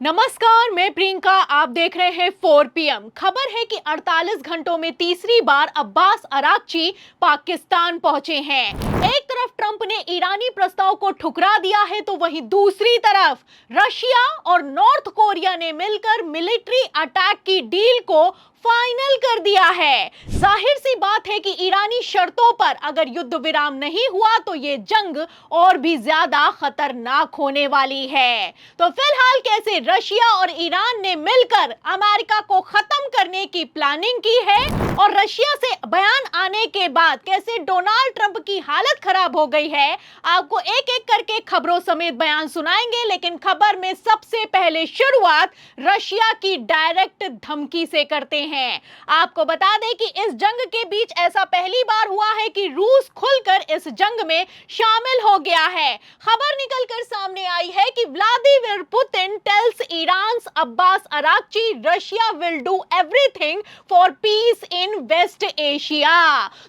नमस्कार, मैं प्रियंका। आप देख रहे हैं 4 PM। खबर है कि 48 घंटों में तीसरी बार अब्बास अराक्ची पाकिस्तान पहुंचे हैं। एक तरफ ट्रंप ने ईरानी प्रस्ताव को ठुकरा दिया है, तो वहीं दूसरी तरफ रशिया और नॉर्थ कोरिया ने मिलकर मिलिट्री अटैक की डील को फाइनल कर दिया है। जाहिर सी बात है कि ईरानी शर्तों पर अगर युद्ध विराम नहीं हुआ तो ये जंग और भी ज्यादा खतरनाक होने वाली है। तो फिलहाल कैसे रशिया और ईरान ने मिलकर अमेरिका को खत्म करने की प्लानिंग की है और रशिया से बयान आने के बाद कैसे डोनाल्ड ट्रंप की हालत खराब हो गई है, आपको एक एक करके खबरों समेत बयान सुनाएंगे। लेकिन खबर में सबसे पहले शुरुआत रशिया की डायरेक्ट धमकी से करते हैं। आपको बता दें कि इस जंग के बीच ऐसा पहली बार हुआ है कि रूस खुलकर इस जंग में शामिल हो गया है। खबर निकलकर सामने आई है कि Vladimir Putin tells Iran's Abbas Araghchi Russia will do everything for peace in West Asia.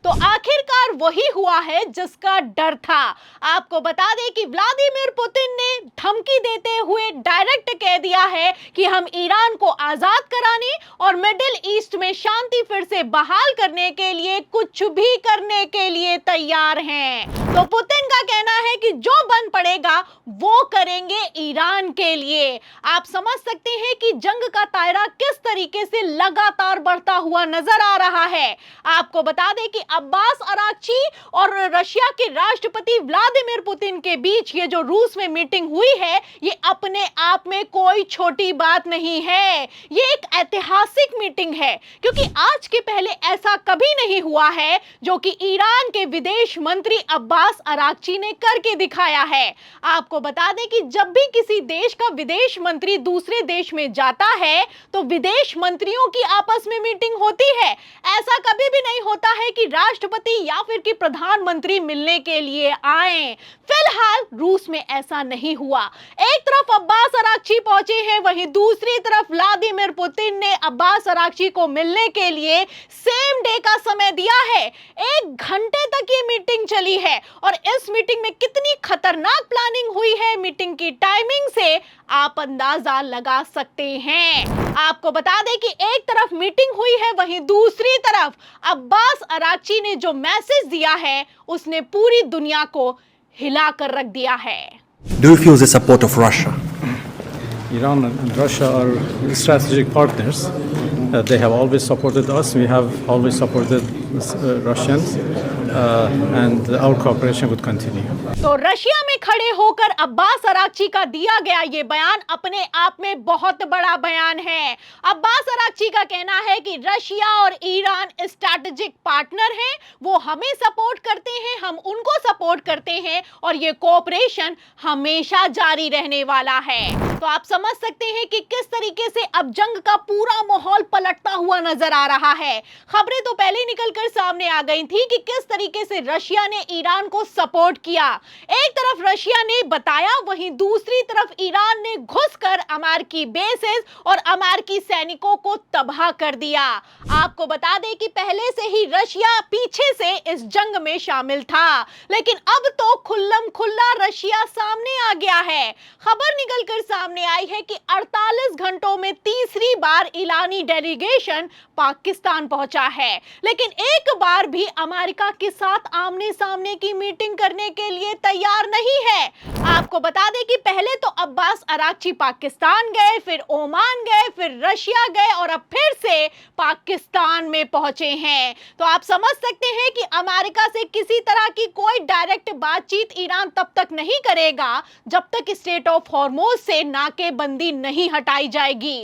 तो आखिरकार वही हुआ है जिसका डर था। आपको बता दें कि व्लादिमीर पुतिन ने धमकी देते हुए डायरेक्ट कह दिया है कि हम ईरान को आजाद कराने और मिडिल ईस्ट में शांति फिर से बहाल करने के लिए कुछ भी करने के लिए तैयार हैं। तो पुतिन का कहना है कि जो बन पड़ेगा वो करेंगे ईरान के लिए। आप समझ सकते हैं कि जंग का दायरा किस तरीके से लगातार बढ़ता हुआ नजर आ रहा है। आपको बता दें कि अब्बास अराक्ची और रशिया के राष्ट्रपति व्लादिमीर पुतिन के बीच ये जो रूस में मीटिंग हुई है, ये अपने आप में कोई छोटी बात नहीं है। ये एक ऐतिहासिक मीटिंग है क्योंकि आज के पहले ऐसा कभी नहीं हुआ है जो कि ईरान के विदेश मंत्री अब्बास अराक्ची ने करके दिखाया है। आपको बता दें कि जब भी किसी देश का विदेश मंत्री दूसरे देश में जाता है तो विदेश मंत्रियों की आपस में मीटिंग होती है। ऐसा कभी भी नहीं होता है कि राष्ट्रपति या फिर कि प्रधानमंत्री मिलने के लिए आए। फिलहाल रूस में ऐसा नहीं हुआ। एक तरफ अब्बास अराक्ची पहुंचे हैं, वहीं दूसरी तरफ व्लादिमीर पुतिन ने अब्बास अराक्ची को मिलने के लिए सेम डे का समय दिया है। 1 घंटे तक ये मीटिंग चली है और इस मीटिंग में कितनी खतरनाक प्लानिंग हुई है, मीटिंग की टाइमिंग से आप अंदाजा लगा सकते हैं। आपको बता दें कि एक तरफ मीटिंग हुई है, वहीं दूसरी तरफ अब्बास अराक्ची ने जो मैसेज दिया है उसने पूरी दुनिया को हिला कर रख दिया है। Do you feel the support of Russia? Iran and Russia are strategic partners. They have always supported us. We have always supported Russians, and our cooperation would continue. तो रशिया में खड़े होकर अब्बास अराक्ची का दिया गया ये बयान अपने आप में बहुत बड़ा बयान है। अब्बास अराक्ची का कहना है कि रशिया और ईरान स्ट्रैटेजिक पार्टनर हैं, वो हमें सपोर्ट करते हैं, हम उनको सपोर्ट करते हैं और ये कोऑपरेशन हमेशा जारी रहने वाला है। तो आप समझ सकते हैं कि किस तरीके से अब जंग का पूरा माहौल पलटता हुआ नजर आ रहा है। खबरें तो पहले निकलकर सामने आ गई थी कि किस तरीके से रशिया ने ईरान को सपोर्ट किया। एक तरफ रशिया ने बताया, वहीं दूसरी तरफ ईरान ने घुसकर अमेरिकी बेसेस और अमेरिकी सैनिकों को तबाह कर दिया। आपको बता दें कि पहले से ही रशिया पीछे से इस जंग में शामिल था, लेकिन अब तो खुल्लम खुल्ला रशिया सामने आ गया है। खबर निकलकर सामने आई है कि 48 घंटों में तीसरी बार ईरानी डेलीगेशन पाकिस्तान पहुंचा है, लेकिन एक बार भी अमेरिका के साथ आमने सामने की मीटिंग करने के लिए तैयार नहीं है। आपको बता दें कि पहले तो अब्बास अराक्ची पाकिस्तान गए, फिर ओमान गए, फिर रशिया गए और अब फिर से पाकिस्तान में पहुंचे हैं। तो आप समझ सकते हैं कि अमेरिका से किसी तरह की कोई डायरेक्ट बातचीत ईरान तब तक नहीं करेगा जब तक स्ट्रेट ऑफ हॉर्मुज से नाकेबंदी नहीं हटाई जाएगी।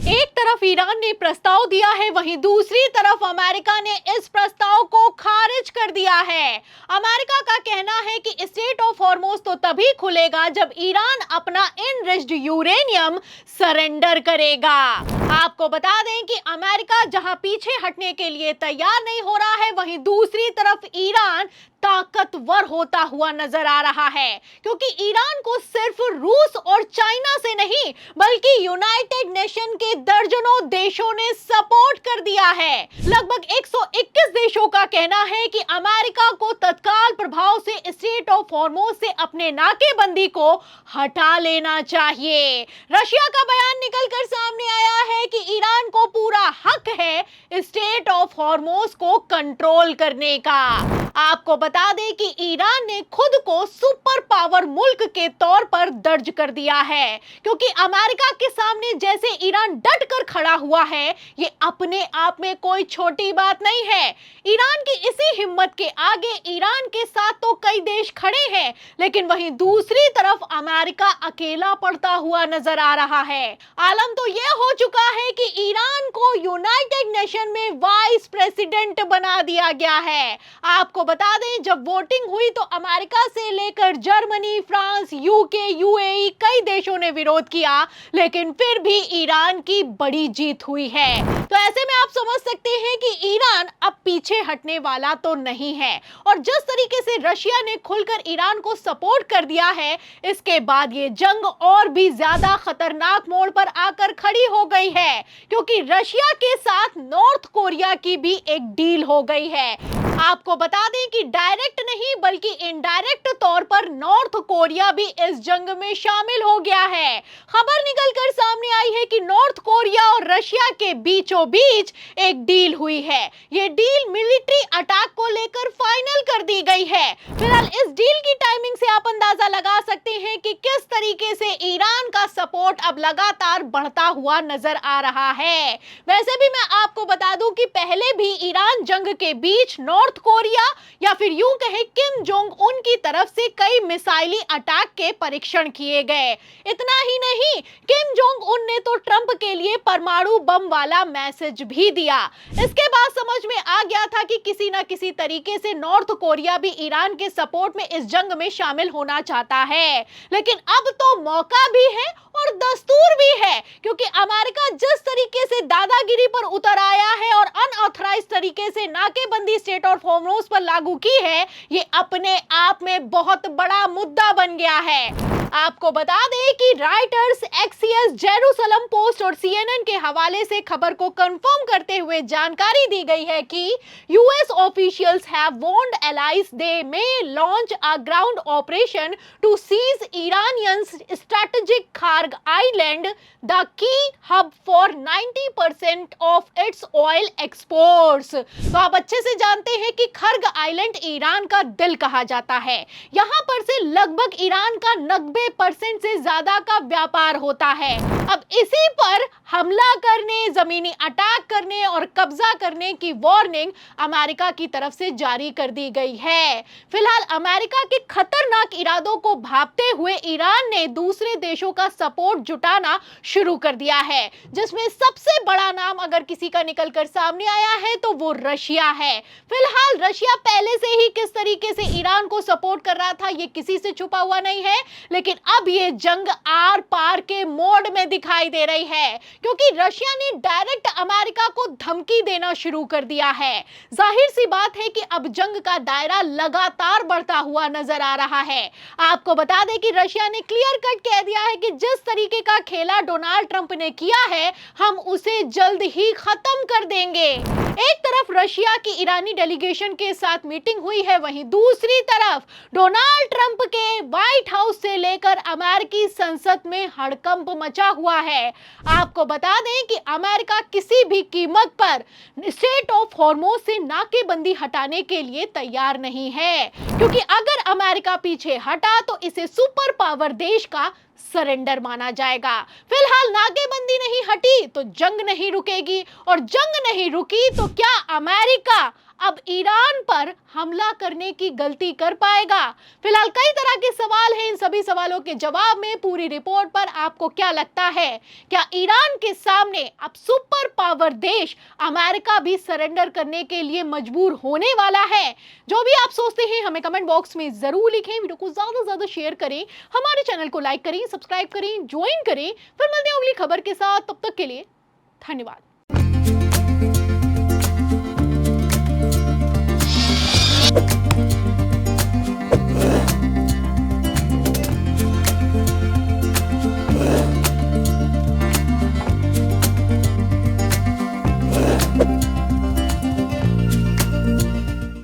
एक तरफ ईरान ने प्रस्ताव दिया है, वहीं दूसरी तरफ अमेरिका ने इस प्रस्ताव को खारिज कर दिया है। अमेरिका का कहना है कि स्ट्रेट ऑफ हॉर्मुज तो तभी खुलेगा जब ईरान अपना एनरिच्ड यूरेनियम सरेंडर करेगा। आपको बता दें कि अमेरिका जहां पीछे हटने के लिए तैयार नहीं हो रहा है, वहीं दूसरी तरफ ईरान ताकतवर होता हुआ नजर आ रहा है, क्योंकि ईरान को सिर्फ रूस और चाइना से नहीं बल्कि यूनाइटेड नेशन के दर्जनों देशों ने सपोर्ट कर दिया है। लगभग 121 देशों का कहना है कि अमेरिका को तत्काल प्रभाव से स्ट्रेट ऑफ हॉर्मुज से अपने नाकेबंदी को हटा लेना चाहिए। रशिया का बयान निकलकर सामने आया है कि ईरान को पूरा हक है स्ट्रेट ऑफ हॉर्मुज को कंट्रोल करने का। आपको बता दें कि ईरान ने खुद को सुपर पावर मुल्क के तौर पर दर्ज कर दिया है, क्योंकि अमेरिका के सामने जैसे ईरान डट कर खड़ा हुआ है, ये अपने आप में कोई छोटी बात नहीं है। ईरान की इसी हिम्मत के आगे ईरान के साथ तो कई देश खड़े हैं, लेकिन वहीं दूसरी तरफ अमेरिका अकेला पड़ता हुआ नजर आ रहा है। आलम तो यह हो चुका है कि ईरान को यूनाइटेड नेशन में वाइस प्रेसिडेंट बना दिया गया है। आपको बता दें, जब वोटिंग हुई तो अमेरिका से लेकर जर्मनी, फ्रांस, यूके, यूएई कई देशों ने विरोध किया, लेकिन फिर भी ईरान की बड़ी जीत हुई है। तो ऐसे में आप समझ सकते हैं कि ईरान अब पीछे हटने वाला तो नहीं है, और जिस तरीके से रशिया ने खुलकर ईरान को सपोर्ट कर दिया है, इसके बाद ये जंग और भी ज्यादा खतरनाक मोड़ पर आकर खड़ी हो गई है, क्योंकि रशिया के साथ नॉर्थ कोरिया की भी एक डील हो गई है। आपको बता दें कि डायरेक्ट नहीं बल्कि इनडायरेक्ट तौर पर नॉर्थ कोरिया भी इस जंग में शामिल हो गया है। खबर निकलकर सामने आई है कि नॉर्थ कोरिया और रशिया के बीचों बीच एक डील हुई है। ये डील मिलिट्री अटैक को लेकर फाइनल कर दी गई है। फिलहाल इस डील की टाइमिंग से आप अंदाजा लगा सकते हैं कि किस तरीके से ईरान का सपोर्ट अब लगातार बढ़ता हुआ नजर आ रहा है। वैसे भी मैं आपको बता दूं कि पहले भी ईरान जंग के बीच नॉर्थ कोरिया या फिर यूं कहें किम जोंग उन की तरफ से कई मिसाइली अटैक के परीक्षण किए गए। इतना ही नहीं, किम जोंग उन ने तो ट्रंप के लिए परमाणु बम वाला मैसेज भी दिया। इसके बाद समझ में आ गया था कि किसी ना किसी तरीके से नॉर्थ कोरिया भी ईरान के सपोर्ट में इस जंग में शामिल होना चाहता है, लेकिन अब तो मौका भी है और दस्तूर भी है, क्योंकि अमेरिका जिस तरीके से दादागिरी पर उतर आया है और अनऑथराइज तरीके से नाकेबंदी स्ट्रेट ऑफ हॉर्मुज पर लागू की है, ये अपने आप में बहुत बड़ा मुद्दा बन गया है। आपको बता दें कि राइटर्स, एक्सियस, जेरूसलम पोस्ट और सीएनएन के हवाले से खबर को कंफर्म करते हुए जानकारी दी गई है कि US officials have warned allies they may launch a ground operation to seize Iranians strategic Kharg Island, the key hub for 90% of its oil exports. तो आप अच्छे से जानते हैं कि खर्ग आइलैंड ईरान का दिल कहा जाता है। यहां पर से लगभग ईरान का 90% से ज्यादा का व्यापार होता है। अब इसी पर हमला करने, जमीनी अटैक करने और कब्जा करने की वार्निंग अमेरिका की तरफ से जारी कर दी गई है। फिलहाल अमेरिका के खतरनाक इरादों को भांपते हुए ईरान ने दूसरे देशों का सपोर्ट जुटाना शुरू कर दिया है, जिसमें सबसे बड़ा नाम अगर किसी का निकलकर सामने आया है तो वो रशिया है। फिलहाल रशिया पहले से ही किस तरीके से ईरान को सपोर्ट कर रहा था, ये किसी से छुपा हुआ नहीं है, लेकिन अब ये जंग आर पार के मोड में दिखाई दे रही है, क्योंकि रशिया ने डायरेक्ट अमेरिका को धमकी देना शुरू कर दिया है। जाहिर सी बात है कि अब जंग का दायरा लगातार बढ़ता हुआ नजर आ रहा है। आपको बता दें कि रशिया ने क्लियर कट कह दिया है कि जिस तरीके का खेला डोनाल्ड ट्रंप ने किया है, हम उसे जल्द ही खत्म कर देंगे। एक तरफ रशिया की ईरानी डेलीगेशन के साथ मीटिंग हुई है, वहीं दूसरी तरफ डोनाल्ड ट्रंप के व्हाइट हाउस से लेकर अमेरिकी संसद में हड़कंप मचा हुआ है। आपको बता दें कि अमेरिका किसी भी कीमत पर स्ट्रेट ऑफ हॉर्मुज से नाकेबंदी हटाने के लिए तैयार नहीं है, क्योंकि अगर अमेरिका पीछे हटा तो इसे सुपर पावर देश का सरेंडर माना जाएगा। फिलहाल नाकेबंदी नहीं हटी तो जंग नहीं रुकेगी, और जंग नहीं रुकी तो क्या अमेरिका अब ईरान पर हमला करने की गलती कर पाएगा? फिलहाल कई तरह के सवाल हैं। इन सभी सवालों के जवाब में पूरी रिपोर्ट पर आपको क्या लगता है? क्या ईरान के सामने अब सुपर पावर देश अमेरिका भी सरेंडर करने के लिए मजबूर होने वाला है? जो भी आप सोचते हैं हमें कमेंट बॉक्स में जरूर लिखें। वीडियो को ज्यादा से ज्यादा शेयर करें, हमारे चैनल को लाइक करें, सब्सक्राइब करें, ज्वाइन करें। फिर मिलते हैं अगली खबर के साथ, तब तक के लिए धन्यवाद।